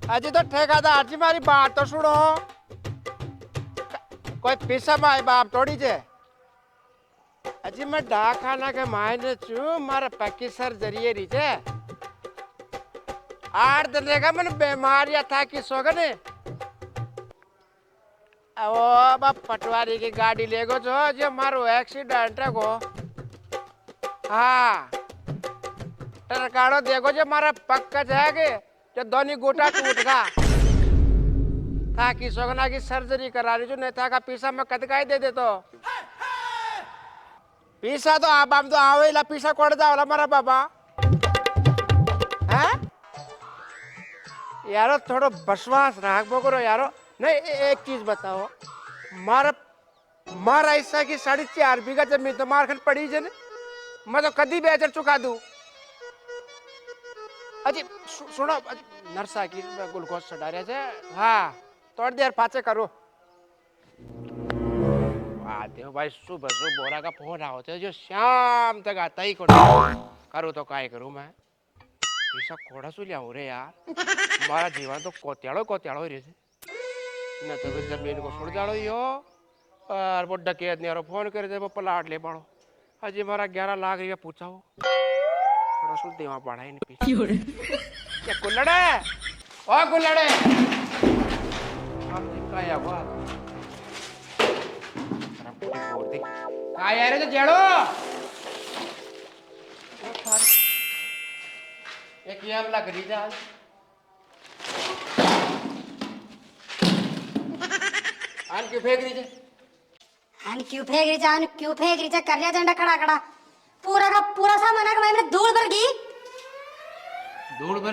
अजी तो ठेकेदार जी मारी बात तो सुनो। कोई पीसा माई बाप थोड़ी जे। अजी मैं डाखाना के मायने चू मारा पक्की सर्जरी री जे। 8 दिन का मन बीमारियां था कि सोगने। ओ बाप पटवारी की गाड़ी ले गो जो मारो एक्सीडेंट है गो। हाँ टरकाड़ो देखो जो मारा पक्का जाएगे जो दोनों गोटा टूट गा था कि सोगना की सर्जरी करा रही जो नहीं था का पीसा में कदकाई दे दे तो पीसा तो आप हम तो आवे ला पीसा कोड़ जाओ मारा बाबा हैं यारो थोड़ो विश्वास राख करो यारो। नहीं एक चीज बताओ मारा मारा ऐसा की 4.5 बीघा जमीन तो मार खन पड़ी जन मैं तो कदी बेचर चुका दूं। अजी सुनो नरसा की ग्लूकोज चढ़ा रहे थे। हाँ थोड़ी देर पाचे करो। देखो भाई सुबह सुबह बोरा का फोन आओ थे जो शाम तक आता ही करो तो काय करूं मैं ऐसा कोड़ा सु लिया रे यार हमारा जीवन तो कोत्याड़ो ही रहे न तो जमीन को छोड़ जाड़ो यो और वो डकैत ने फोन करे थे वो प्लाट ले पड़ो अजी हमारा 11 लाख रुपया पूछा हो रसूल देवा पड़ा ही नहीं पीछे क्या कुल्लड़े ओ कुल्लड़े हम का या बात का यार तो जेड़ो एक ये हमला करी जा आन क्यों फेंक रही थे आन क्यों फेंक रही कर लिया झंडा खड़ा पूरा का पूरा सामान का मैंने धूल भर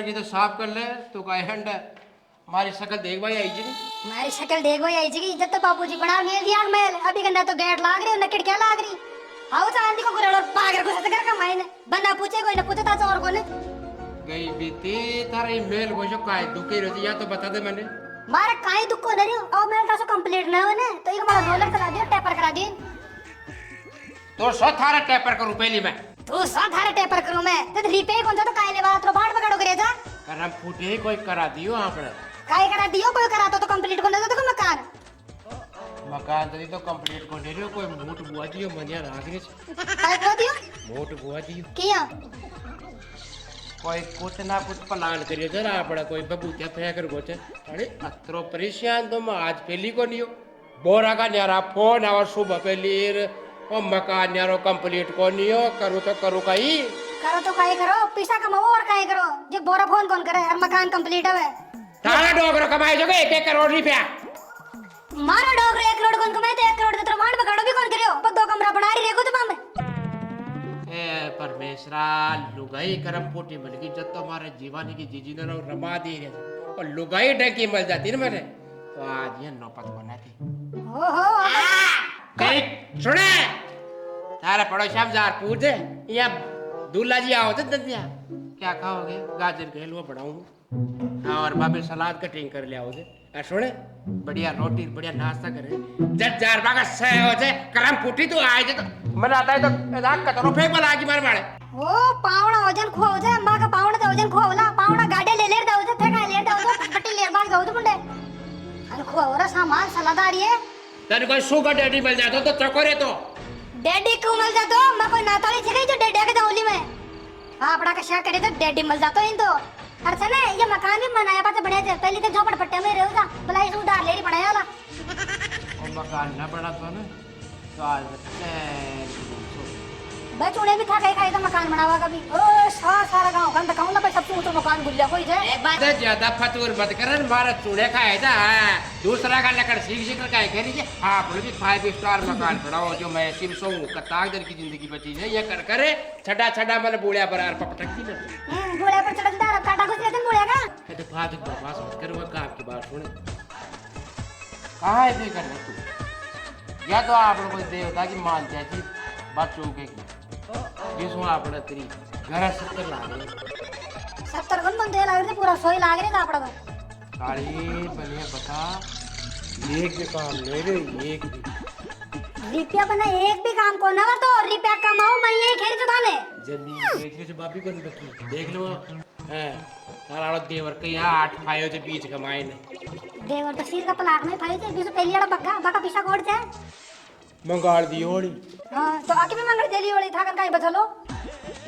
गई तो साफ कर ले तो का हैंड हमारी शक्ल देख भाई आई जी हमारी शक्ल देख भाई आई जी इज्जत तो बापूजी बना मेल दिया मेल अभी गंदा तो गेट लाग रही न खिड़कियां लाग रही आओ चांदी को गुरड़ और पागर घुस कर का मैंने बंदा पूछे कोई न पूछे ता और कोने गई बीती तारे मेल वो जो काय दुखी रहती या तो बता दे मैंने मारा काई दुख को नहीं और मेल का सो कंप्लीट ना होने तो एक हमारा रोलर करा दियो टेपर करा दी तो सो थारा टेपर करूं पहली मैं तू सा थारे टेपर करूं मैं तो रिपे कौन सा तो काई ले बात तो भाड़ पकड़ो करे जा करम फूटे ही कोई करा दियो आपने काई करा दियो कोई करा तो कंप्लीट को ना तो मकान तो कंप्लीट को दे रहे हो कोई मोट बुआ दियो मनिया रागरे काई को दियो मोट बुआ दियो किया कोई कुछ ना कुछ प्लान करियो जरा आपड़ा कोई बबूतिया फेंकर गोचे अरे अत्रो परेशान तो मैं आज पहली को नहीं हो बोरा का न्यारा फोन आवा सुबह पहली ओ मकान न्यारो कंप्लीट को नहीं हो करो तो करो पैसा कमाओ और काई करो जे बोरा फोन कौन करे और मकान कंप्लीट है तारा डोगरो कमाए जोगे 1 करोड़ रुपया मारा डोगरो 1 करोड़ कौन कमाए तो 1 करोड़ तो वांड पकड़ो भी कौन करियो पर 2 कमरा बना रही रेगो तो मामे ए परमेश्वरा लुगाई करम पोटी मिल गई जब तो हमारे जीवानी की जीजी ने रमा दी रे और लुगाई ढकी मिल जाती ना मैंने तो आज ये नौपत बनाती ओहो कहीं सुने तारा पड़ोसी हम जार पूछे या दूल्हा जी आओ तो ददिया क्या खाओगे गाजर के हलवा बनाऊंगा और बाबे सलाद कटिंग कर ले आओगे सुने बढ़िया रोटी बढ़िया नाश्ता करे जब जार बागा सह हो जाए करम फूटी तो आए तो मन आता है तो रात कतरो फेंक वाला आगे मार मारे ओ पावड़ा वजन खो हो जाए अम्मा का पावड़ा तो वजन खो होला पावड़ा गाडे ले दे दो फेंका ले दो पट्टी ले बाग दो मुंडे अरे खो हो रहा सामान सलादारी है तने कोई सुगर डैडी मिल जाता तो चकोरे तो डैडी क्यों मिल जातो मैं कोई नाताली जगह जो डैडी के दौली में आपड़ा का शा करे तो डैडी मिल जातो इन तो अरे सने ये मकान भी बनाया पाते बढ़िया से पहले तो झोपड़पट्टी में रहो जा भलाई से उधार लेरी बनाया वाला और मकान ना बना तो ना तो आज बचूने भी खा खाई तो मकान बनावा कभी ओ सारा गांव गंद कहूं ना सब तू तो मकान गुल्ला कोई जाए एक बात ज्यादा फतूर मत करन मारा चूड़े खाए था दूसरा का लकड़ सीख काय करी जे आप लोग 5 स्टार मकान बनाओ जो मैं सिर्फ सो कतागदर की जिंदगी बची है ये कर करे छड़ा मतलब बुढ़िया पर यार पटकती ना बुढ़िया पर चढ़ता काटा घुस लेते बुढ़िया का ये तो बात बकवास मत कर वो काम की बात सुन कहां है करना तू या तो आप लोग देवता की मानते हैं कि बच्चों के जिसमें आपने तेरी घर 70 लाग रहे 70 गुण बंदे लाग रहे पूरा 100 लाग रहे आपड़ा काली बनिया बता एक भी काम नहीं रे एक भी रुपया बना एक भी काम को ना तो रुपया कमाओ मैं ये खेल चुका ले जल्दी बेचने से बापी को नहीं बची देख लो हैं तारा देवर के यहाँ 8 फायो जे बीच कमाए ने देवर तो सिर का प्लाट में फाई थे बीस पहली वाला बग्गा बका पीछा कोड़ थे मंगाल दी होड़ी हां तो आके भी मंगल देली वाली था काई बचलो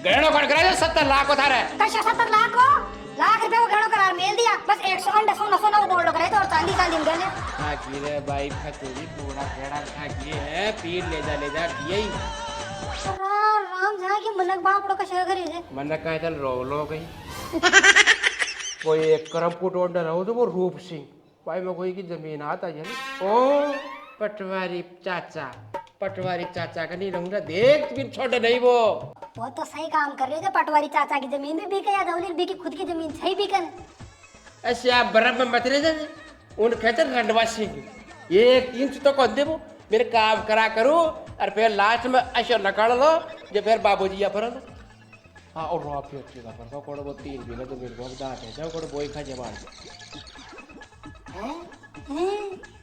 गहनो कर करा 70 लाख को थारे कैसे 70 लाख को लाख रुपए को गहनो करार मेल दिया बस 100 अंडा सोना सोना को गोल्ड करे तो और चांदी चांदी में देने हां की रे भाई खतरी पूरा घेरा खा किए है पीर ले जा यही राम जहाँ की मलक बाप का शेर करे जे मन का चल रो गई कोई एक करम फुट ऑर्डर रहो तो वो रूप सिंह भाई में कोई की जमीन आता है ओ पटवारी चाचा का नहीं रहूंगा देख बिन छोटे नहीं वो तो सही काम कर रहे थे पटवारी चाचा की जमीन भी बिके या दौली बिकी खुद की जमीन सही बिकन ऐसे आप बर्फ में मत रह जाए उन कहते रंडवा सिंह एक इंच तो कौन दे वो मेरे काम करा करूं और फिर लास्ट में ऐसे निकाल लो जो फिर बाबूजी या पर हाँ और रॉप ही अच्छी पर तो कोड़ वो 3 भी ना तो मेरे को दांत है जब कोड़ बोई खा जवान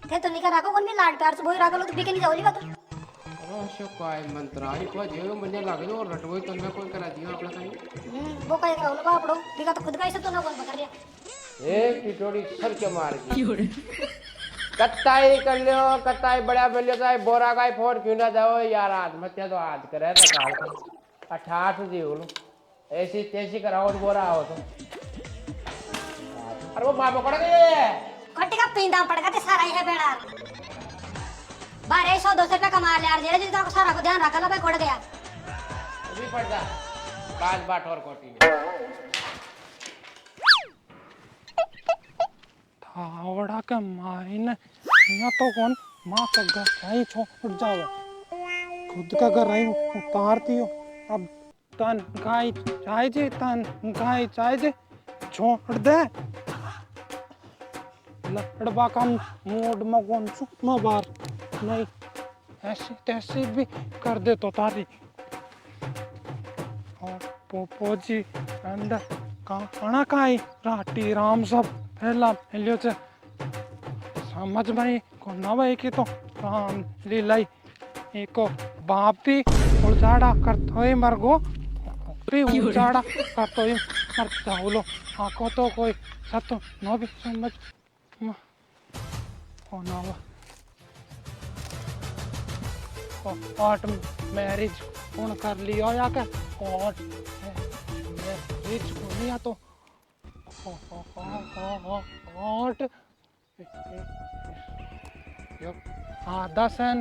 थे तो निका राखो कोन भी लाड प्यार से बोई राखो लो तो बिके नहीं जाओली बात अरे काय मंत्राई को जे मने लागे और रटवई तो मैं कोई करा दियो अपना कहीं वो काय कराओ बापड़ो बिका तो खुद का ही सब तो ना कौन पकड़ लिया एक टिटोड़ी सर के मार की कत्ताई कर लियो कत्ताई बड़ा मिलियो चाहे बोरा का फोन क्यों ना जाओ यार आत्महत्या तो आज करे तो काल को 68 जी बोलो ऐसी तेजी कराओ बोरा हो तो अरे वो बाबा पड़ गए कट्टी का पिंदा पड़ गया सारा ही है बेड़ा बारे 100 200 रुपया कमा ले यार जेरे जितना सारा को ध्यान रखा ला भाई कोड़ गया अभी पड़ जा 5 बाट और कोटी थावड़ा का माइन या तो कौन माँ का घर कहीं छोड़ जावे खुद का घर रही उतारती हो अब तन गाय चाहे जे छोड़ दे लड़बा का मूड में कौन सुखमा बार नहीं ऐसी तैसी भी कर दे तो तारी और पोपो जी अंदर खाना खाई राटी राम सब पहला लियो से समझ में को न भाई कि तो राम लीलाई एको बाप भी उजाड़ा करतो ही मर गो भी उजाड़ा करतो ही मर जाओ आको तो कोई सतो न भी समझ को न कोर्ट मैरिज कौन कर लियो या के कोर्ट मैरिज को लिया तो कोर्ट आधा सन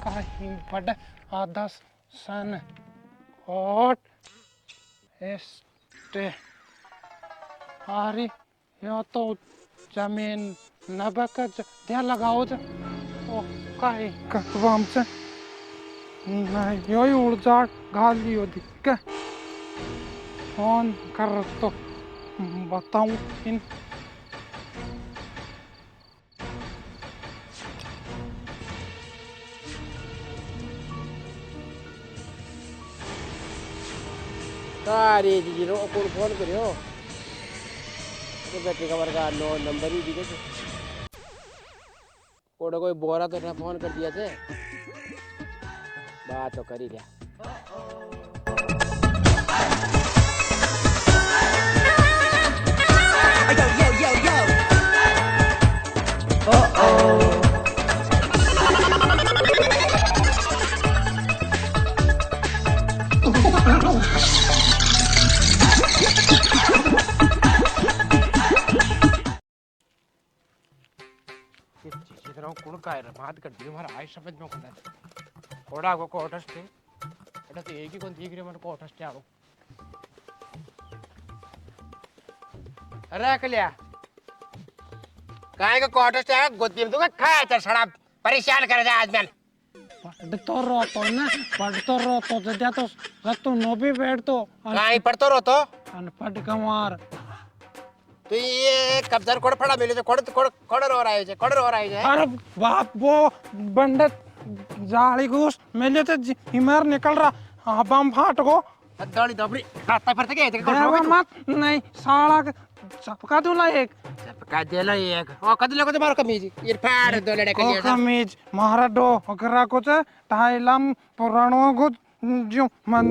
कहीं बड़ा आधा सन कोर्ट एस्टे अरे यो तो जमीन नबक क्या लगाओ जा ओ काई कटवाम से नहीं यो ऊर्जा गालियो दिक्क फोन कर तो बताऊं इन सारे जी रो कौन फोन करियो तो बेटे का वर्गा नो नंबर ही दिखे कोई बोरा तो ना फोन कर दिया थे बात तो कर ही लिया कौन काय बात कर दी हमारा आई समझ में खुदा कोड़ा को कोटस थे एटा तो एक ही कोन दिख रे मन कोटस थे आलो अरे कलिया काय का कोटस थे गोदी में तो खाया चल सड़ा परेशान कर जा आज मैंने पढ़तो रहतो जद्या तो रतो नो भी बैठतो काय पढ़तो रहतो अनपढ़ गंवार तो ये कब्जर कोड़ फड़ा मिले कोड़ रो रहा है अरे बाप वो बंडत जाली घूस मिले तो हिमर निकल रहा हाँ बम फाट को दौड़ी दबड़ी रास्ता पर के देवा मत नहीं साला चपका दूला एक चपका देला एक ओ कदले को मारो कमीज ये फाड़ दो लड़े के लिए कमीज मारा दो अगरा को चे टाइलम पुरानो को जो मन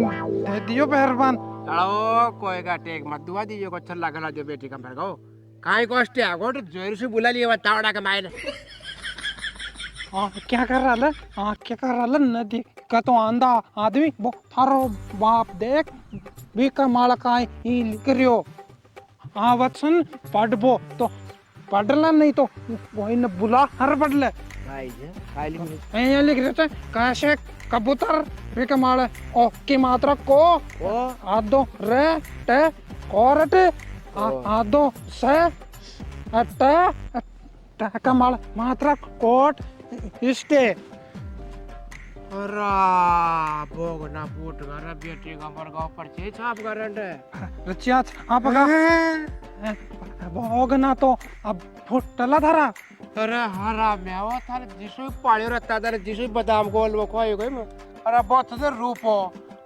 दे दियो पहरवान चलो कोई का टेक मत दुआ दीजिए को छल्ला गला जो बेटी का मर गो काई कष्ट है गोट जोर से बुला लिए बतावड़ा के मायने क्या कर रहा है क्या कर रहा है नदी का तो आंधा आदमी वो थारो बाप देख भी कमाल का ही लिख रही हो वत्सन पढ़बो तो पढ़ला नहीं तो वही न बुला हर पढ़ले भाई जी खाली ये लिख रहे थे कैसे कबूतर भी कमाल ओ की मात्रा को ओ आदो रे टे कोरट आदो से टे टे कमाल मात्रा कोट इष्टे अरा भोग ना फूट घर बेटी का मर गो पर छे छाप करंट रचिया आप भोग ना तो अब फुटला धरा अरे हरा मैं वो थारे जिसु पालियो रहता थारे जिसु बादाम गोल वो खोई गई मैं अरे बहुत से रूपो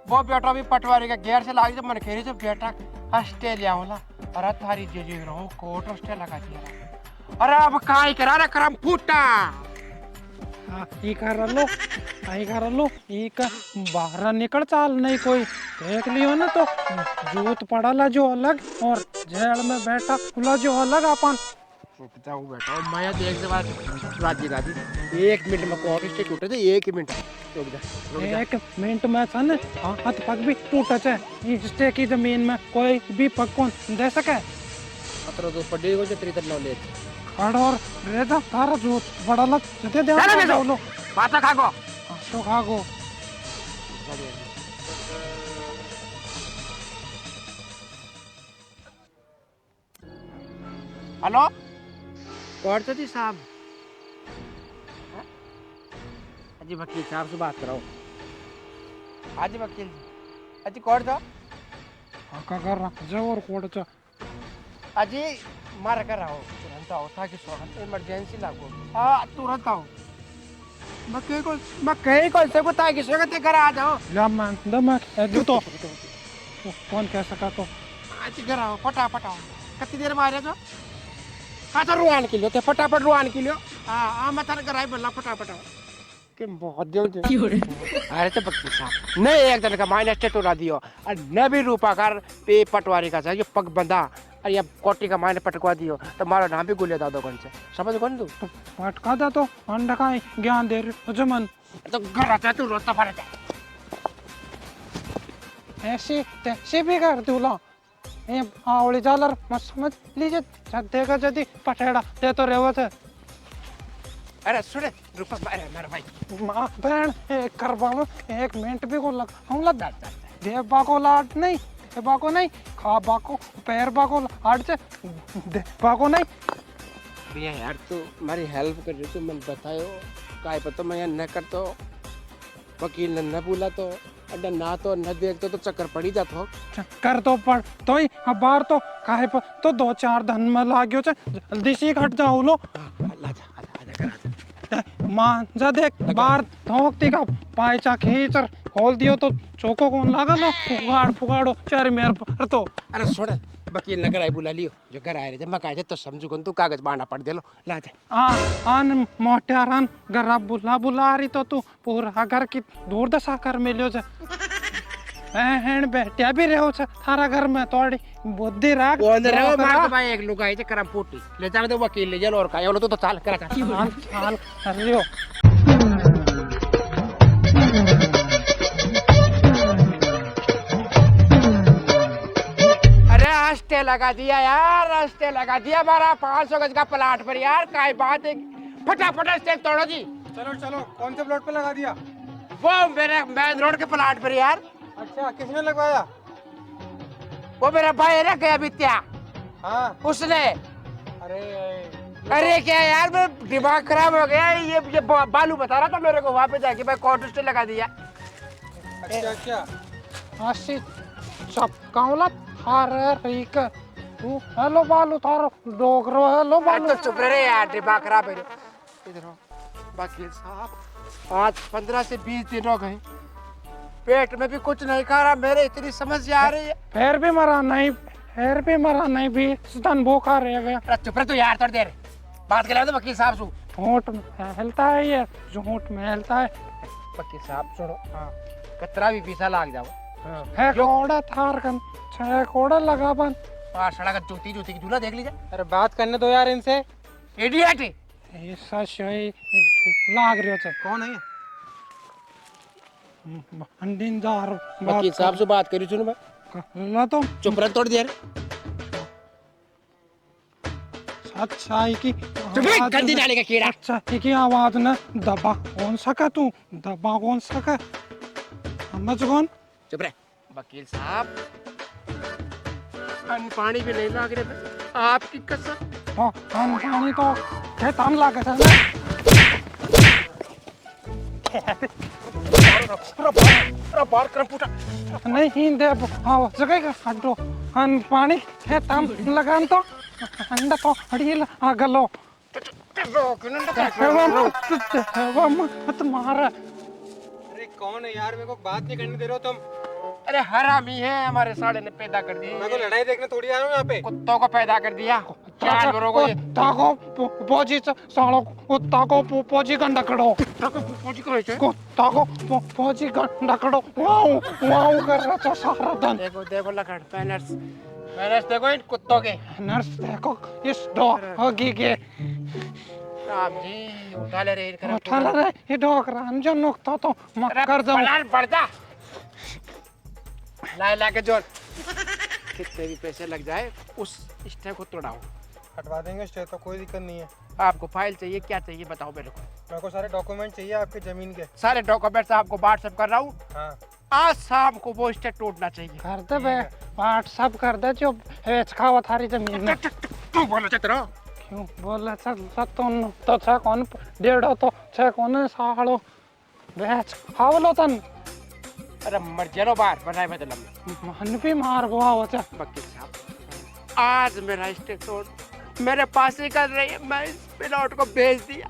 वो बेटा भी पटवारी का घेर से लागी तो मन खेरी से बेटा ऑस्ट्रेलिया वाला अरे थारी जे रहो कोट ऑस्ट्रेलिया का दिया अरे अब काई करा रे करम फूटा ई कर लो ई का बाहर निकल चाल नहीं कोई देख लियो ना तो जूत पड़ाला जो अलग और जेल में बैठा खुला जो अलग अपन जाऊं बेटा मैं देख के बाद राजी राजी 1 मिनट में कोट से टूटे थे 1 मिनट रुक जा 1 मिनट में सन हाथ पग भी टूटा है इस स्टे की जमीन में कोई भी पग कौन दे सके अतरो तो पड़ी को जतरी तक नॉलेज खड़ और रेदा तारा जूत पड़ाला जते दे लो बाता खागो तो खागो हेलो कौन सा जी साहब अजी वकील साहब से बात कराओ हाजी वकील अजी कौन था का कर रहा जवर कोड चा अजी मार कर रहा हो तुरंत आओ ताकि स्वागत इमरजेंसी लागो हाँ तुरंत आओ मैं कहीं को से को ताकि स्वागत घर आ जाओ लमन दमक एदु तो कौन कह सका तो आज घर आओ फटाफट आओ कितनी देर में आ रहे हो हाँ तो रुआन के लियो ते फटाफट रुआन के लियो हाँ मैं तारे घर आई बोला फटाफट आओ कि बहुत देव अरे तो बक्की साहब नहीं एक दिन का माइनस टेटू ना दियो और न भी रूपा कर पे पटवारी का चाहिए पग बंधा और ये कोटी का मायने पटकवा दियो तो मारो नाम भी गुलिया दादो कौन से समझ कौन तू तो पटका दा तो अंडा का ज्ञान दे रहे जमन तो घर आता तू रोता फरे ऐसे भी कर दूला ये आवली जालर मत समझ लीजिए देगा जदी पटेड़ा ते तो रेवत है अरे सुने रूपा मेरा भाई मां बहन एक करवा में 1 मिनट भी को लग हम लग देबा को लाट नहीं देबा को नहीं खाबा को पैर बा को लाट से देबा को नहीं भैया यार तू हमारी हेल्प कर रही तू मन बतायो काय पता मैं न कर तो वकील ने न बोला तो अड्डा ना तो न देख तो चक्कर पड़ी जात हो कर तो पड़ तो ही अब बाहर तो काहे पर तो 2-4 धन में लाग्यो छे जल्दी से हट जाओ लो मान जा देख बाहर धोकती का पायचा खींचर खोल दियो तो चौको कौन लागा लो फुगाड़ो चार मेर पर तो अरे छोड़ वकील ने कराई बुला लियो जो घर आए थे मैं कहे तो समझू कौन तू कागज बांधा पड़ दे लो ला दे आन मोटारन गरा बुला रही तो तू पूरा घर की दुर्दशा कर मिलियो जे हेन बैठया भी रहो छ थारा घर में तोड़ी बुद्धि राख कौन रहो मार के भाई एक लुगाई जे करम पोटी ले जा तो वकील ले जा और का यो तो चाल करा हाल कर लियो रास्ते लगा दिया यार रास्ते लगा दिया हमारा 500 गज का प्लाट पर यार काय बात है फटाफट रास्ते तोड़ो जी चलो कौन से प्लॉट पे लगा दिया वो मेरे मेन रोड के प्लाट पर यार अच्छा किसने लगवाया वो मेरा भाई है ना गया बित्या हाँ उसने अरे अरे क्या यार मैं दिमाग खराब हो गया ये बालू बता रहा था मेरे को वहां पे जाके भाई कॉर्ड स्टे लगा दिया अच्छा आशी सब काउला थारे रिक तू हेलो बालू थारो डोगरो हेलो बालू तो चुप रहे यार दिमाग खराब है इधर वकील साहब आज 15 से 20 दिन हो गए पेट में भी कुछ नहीं खा रहा मेरे इतनी समस्या आ रही है फिर भी मरा नहीं भी स्तन भूखा रह गया चुप रहे तो यार थोड़ी देर बात कर रहे तो वकील साहब से झूठ में हिलता है ये झूठ में हिलता है वकील साहब सुनो हाँ कतरा भी पैसा लाग जाओ है कोड़ा थार कन छह कोड़ा लगा बन सड़ा का जूती जूती की झूला देख लीजिए। अरे बात करने दो यार इनसे। इडियट। ऐसा शय लाग रहे हो कौन है? अंडीदार वकील साहब से बात करी सुनो मैं। ना तो चुप रह थोड़ी देर। सच्चाई की गंदी नाली का कीड़ा। सच्चाई की आवाज न दबा कौन सका तू दबा कौन सका समझ कौन चुप रह। वकील साहब अन्न पानी भी नहीं लाग रहे थे आपकी कसम। तो हम पानी तो खेतन लागे था ना बार कर पूछा नहीं दे हाँ जगह का हटो हम पानी खेतन लगान तो अंडा तो अड़ील आगलो मत मार। अरे कौन है यार? मेरे को बात नहीं करने दे रहे हो तुम। अरे हरामी है हमारे साले ने पैदा कर दी। मैं को लड़ाई देखने थोड़ी आया हूँ यहाँ पे। कुत्तों को पैदा कर दिया। जानवरों को ये ताको पोजी सालो कुत्ता को पोजी गंडा करो कुत्ता को पोजी गंडा करो वाओ वाओ कर रहा था सारा दिन। देखो देखो लखन मैनर्स मैनर्स देखो इन कुत्तों के। नर्स देखो इस डॉगी के राम जी उठा ले रे इनका। उठा ले ये डॉग जो नुकता तो मत कर दो पड़ता ला के जोड़। कितने भी पैसे लग जाए उस स्टे को तोड़ाओ। हटवा देंगे स्टे तो कोई दिक्कत नहीं है। आपको फाइल चाहिए क्या चाहिए बताओ मेरे को। मेरे को सारे डॉक्यूमेंट चाहिए आपके जमीन के। सारे डॉक्यूमेंट्स आपको व्हाट्सएप कर रहा हूँ। हाँ आज शाम को वो स्टे टूटना चाहिए। कर दे बे व्हाट्सएप कर दे जो हेच खावा थारी जमीन में। तू बोलो चतरा क्यों बोला सत्तन तो छह कौन डेढ़ो तो छह कौन सालो बेच खावलो तन। अरे मर जानो बाहर बनाए मतलब मन भी मार गवा हो चा वकील साहब आज मेरा स्टे तोड़ मेरे पास ही कर रही है। मैं इस पिलौट को भेज दिया।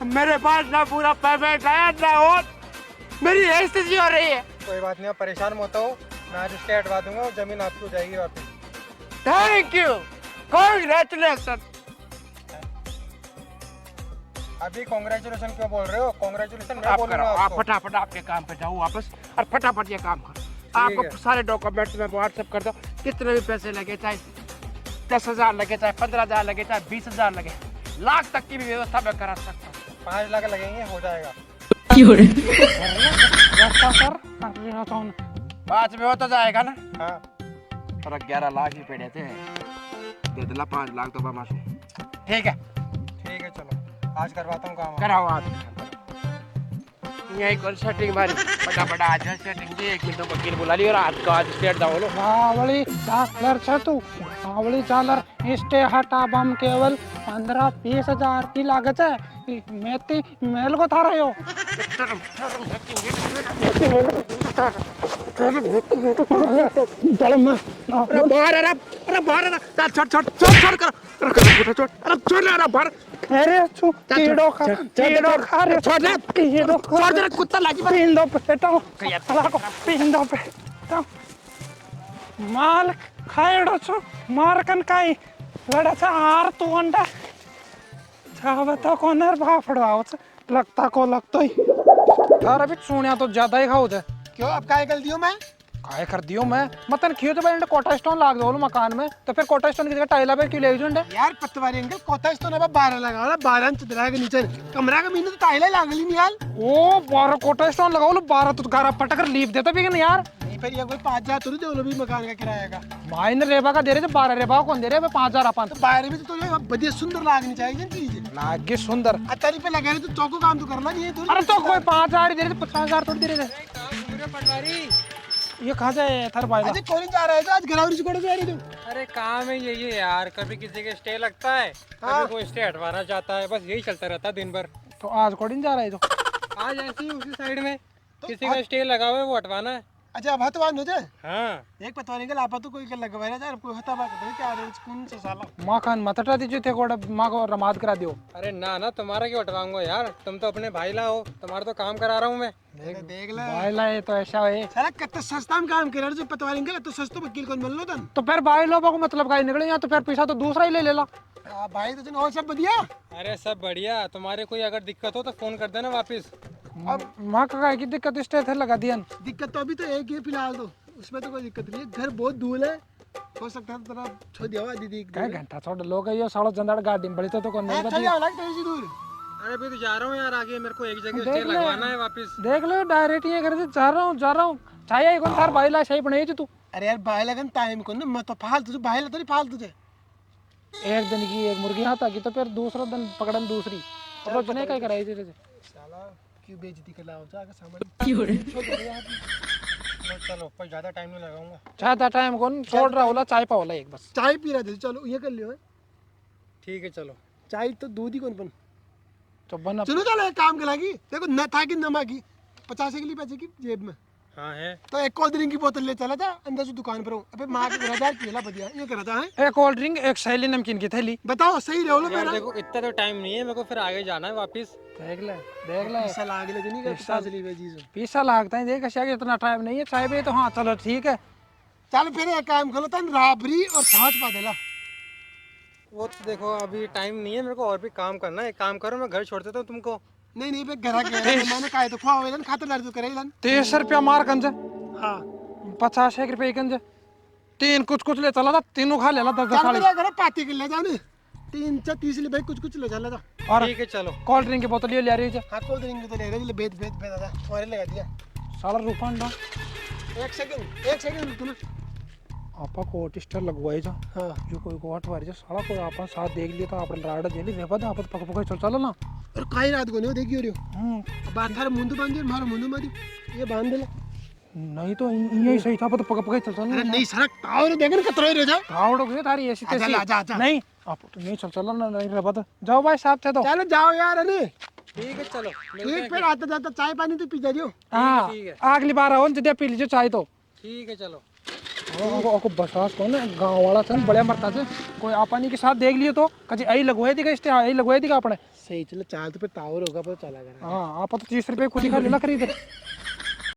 मेरे पास ना पूरा पेमेंट आया ना और मेरी स्थिति हो रही है। कोई बात नहीं, आप परेशान मत हो। मैं आज स्टे हटवा दूंगा और जमीन आपको जाएगी वापस। Thank you congratulation. अभी कांग्रेचुलेशन क्यों बोल रहे हो? कांग्रेचुलेशन मैं आप बोलूंगा करो आप आपको। फटाफट आपके काम पे जाओ वापस और फटाफट ये काम करो। आपको सारे डॉक्यूमेंट्स में व्हाट्सएप कर दो। कितने भी पैसे लगे चाहे 10,000 लगे चाहे 15,000 लगे चाहे 20,000 लगे लाख तक की भी व्यवस्था मैं करा सकता हूँ। 5 लाख लगेंगे हो जाएगा। सर 5 में हो तो जाएगा ना। हाँ और 11 लाख ही पड़े थे दे दिला 5 लाख तो मासू ठीक है। ठीक है चलो आज करवाता हूँ काम। कराओ आप यही कौन सेटिंग मारी फटाफट आज सेटिंग दी। 1 मिनट में वकील बुला लिया और आज का आज स्टेट दाओ लो। बावली चालर छतु बावली चालर स्टे हटा बम केवल 15-20 हजार की लागत है। मेती मेल को था रहे हो अरे बाहर अरे छोड़ छोड़ छोड़ छोड़ कर छोड़ अरे छोड़ अरे बाहर अरे छु कीड़ो खा रे छोड़ दे कीड़ो छोड़ दे कुत्ता लागी पिंडो पेटो साला को पिंडो पेटो माल खाएड़ो छु मारकन काई लड़ा छ आर तू अंडा छावे तो कोनर भाफड़ो आवच लगता को लगतो ही यार अभी सुनिया तो ज्यादा ही खाओ दे। क्यों अब काय कर दियो मैं? काय कर दियो मैं मतन खियो तो बेंड कोटा स्टोन लाग दो मकान में तो फिर कोटा स्टोन की जगह टाइला पे क्यों ले जुंडे यार पतवारी अंकल कोता तो ना 12 लगा ना 12 चदरा के नीचे कमरा का महीने तो टाइले लागली नहीं यार। ओ 12 कोटा स्टोन लगाओ लो 12 तो गारा पटकर लीव देता भी नहीं यार। नहीं फिर ये कोई 5,000 तो दे लो भी मकान का किराया का। भाई ने रेबा का दे रहे थे 12 रेबा कौन दे रहे 5,000 अपन तो बाहर में तो बढ़िया सुंदर लागनी चाहिए चीज। लागे सुंदर अतारी पे लगा रहे तो चौको काम तो करना नहीं है तो। अरे तो कोई 5,000 ही दे रहे थे 50,000 थोड़ी दे रहे थे। ये कहाँ जाए थर भाई अरे कौन जा रहा है आज गरावरी से कोड़े जा रही तू? अरे काम है यही है यार, कभी किसी के स्टे लगता है कभी कोई स्टे हटवाना चाहता है, बस यही चलता रहता है दिन भर। तो आज कोडिन जा रहा है तो आज ऐसे ही उसी साइड में किसी का स्टे लगा हुआ है वो हटवाना है। अच्छा अब हतवान हो जाए। हाँ एक पतवारी का लापा तो कोई कर लगवा रहा है कोई हता बात नहीं क्या रहे कौन सा साला। माँ खान मतटा दीजिए थे कोड़ा माँ को रमाद करा दियो। अरे ना ना तुम्हारा क्यों हटवाऊंगा यार, तुम तो अपने भाई ला हो, तुम्हारा तो काम करा रहा हूँ मैं। देख ले भाई लाए तो ऐसा है साला कितना सस्ता में काम कर रहा है जो पतवारी का तो सस्ता वकील कौन मिल लो तन। तो फिर भाई लोगों को मतलब का निकले यहाँ तो फिर पैसा तो दूसरा ही ले लेला। भाई तो जन और सब बढ़िया। अरे सब बढ़िया, तुम्हारे कोई अगर दिक्कत हो तो फोन कर देना वापिस। माँ का की दिक्कत स्टे थे लगा दिया। दिक्कत तो अभी तो एक ही फिलहाल तो उसमें तो कोई दिक्कत नहीं है, घर बहुत दूर है, हो सकता है तेरा छोड़ दिया हुआ दीदी क्या घंटा छोड़ लोग ये सालो जंदाड़ गाड़ी में बड़ी तो कौन नहीं छोड़ बची दिया लग तेरी सी दूर। अरे अभी तो जा रहा हूँ यार, आगे मेरे को एक जगह देख स्टे ले। लगवाना है वापस। देख लो डायरेक्ट ये कर जा रहा हूँ चाहिए कौन थार भाई ला सही बने तू अरे यार बाहर लगन टाइम को ना, मैं तो फालतू तुझे बाहर तो नहीं फालतू तुझे। एक दिन की एक मुर्गी हाथ आगी तो फिर दूसरा दिन पकड़न दूसरी रोजने का कराई थी साला क्यों बेइज्जती कर रहा हो, जाकर सामान छोड़ दे यार। चलो पर ज्यादा टाइम नहीं लगाऊंगा। चाहता टाइम कौन छोड़ रहा होला चाय पावला एक बस चाय पी रहा था, चलो ये कर लियो। ठीक है चलो। चाय तो दूध ही कौन बन। तो बना चलो चलो एक काम करेगी, देखो न था कि नमा की 50 के लिए पैसे की जेब में, हाँ है। तो एक कोल्ड ड्रिंक की बोतल ले चला था अंदर से दुकान पर हूँ, अबे माँ के घर पिला बढ़िया ये करा था है। एक कोल्ड ड्रिंक एक सैली नमकीन की थैली बताओ सही रहो लो यार मेरा। देखो इतना तो टाइम नहीं है मेरे को, फिर आगे जाना है वापस। देख ले पैसा लाग ले नहीं कर 50 लिए चीज। पैसा लागता है देख क्या इतना टाइम नहीं है चाय पे तो हाँ चलो ठीक है चल फिर एक काम करो तन राबरी और छाछ पा देला। वो तो देखो अभी टाइम नहीं है मेरे को, और भी काम करना है। एक काम करो मैं घर छोड़ देता हूँ तुमको। नहीं नहीं बे घर के मैंने कहा तो खुआ वेलन खाते लड़ तो करे लन। 30 रुपया मार गंज हां 50 रुपये गंज तीन कुछ ले चला था तीनों खा लेला 10 चल साड़ी मेरे घर पार्टी कर ले जाने 3 से 30 ले भाई कुछ ले चला था। और ठीक है चलो। कोल्ड ड्रिंक की बोतल ये ले रही है हां कोल्ड ड्रिंक तो ले रहे ले बेच दादा तुम्हारे लगा दिया। साला रिफंड एक सेकंड तू ना। आपा को टिस्टर लगवाई जा हां जो कोई को हटवारी जा साला कोई आपन साथ देख लिया तो आपन राड जेली रेपा दे आपन पक पक चल ना और काई रात को नहीं देखियो रे बात थारे मुंडू बांध दे मारो मुंडू मारी ये बांध दे। नहीं तो यही सही था तो पक पक चल अरे नहीं सड़क टावर देख ना कतरा रह जा। आवड़ गई तारी ऐसी आजा, तैसी आजा, आजा। नहीं आप तो नहीं चल ना नहीं रेपा दे जाओ भाई साहब थे तो चलो जाओ यार अरे ठीक है चलो मिलते ठीक हैं फिर आता जाता चाय पानी तो पी जा दियो। हाँ ठीक है। अगली बार आओ जदे पी लीजिए चाय तो ठीक है चलो। को बसास कौन है गांव वाला था बढ़िया मरता से कोई आपानी के साथ देख लियो तो कजी आई लगवाई थी का आई लगवाई थी का अपने सही चलो चाय तो फिर टावर होगा पता चला कर। हाँ आप तो 30 रुपये खुद ही खा लेला खरीद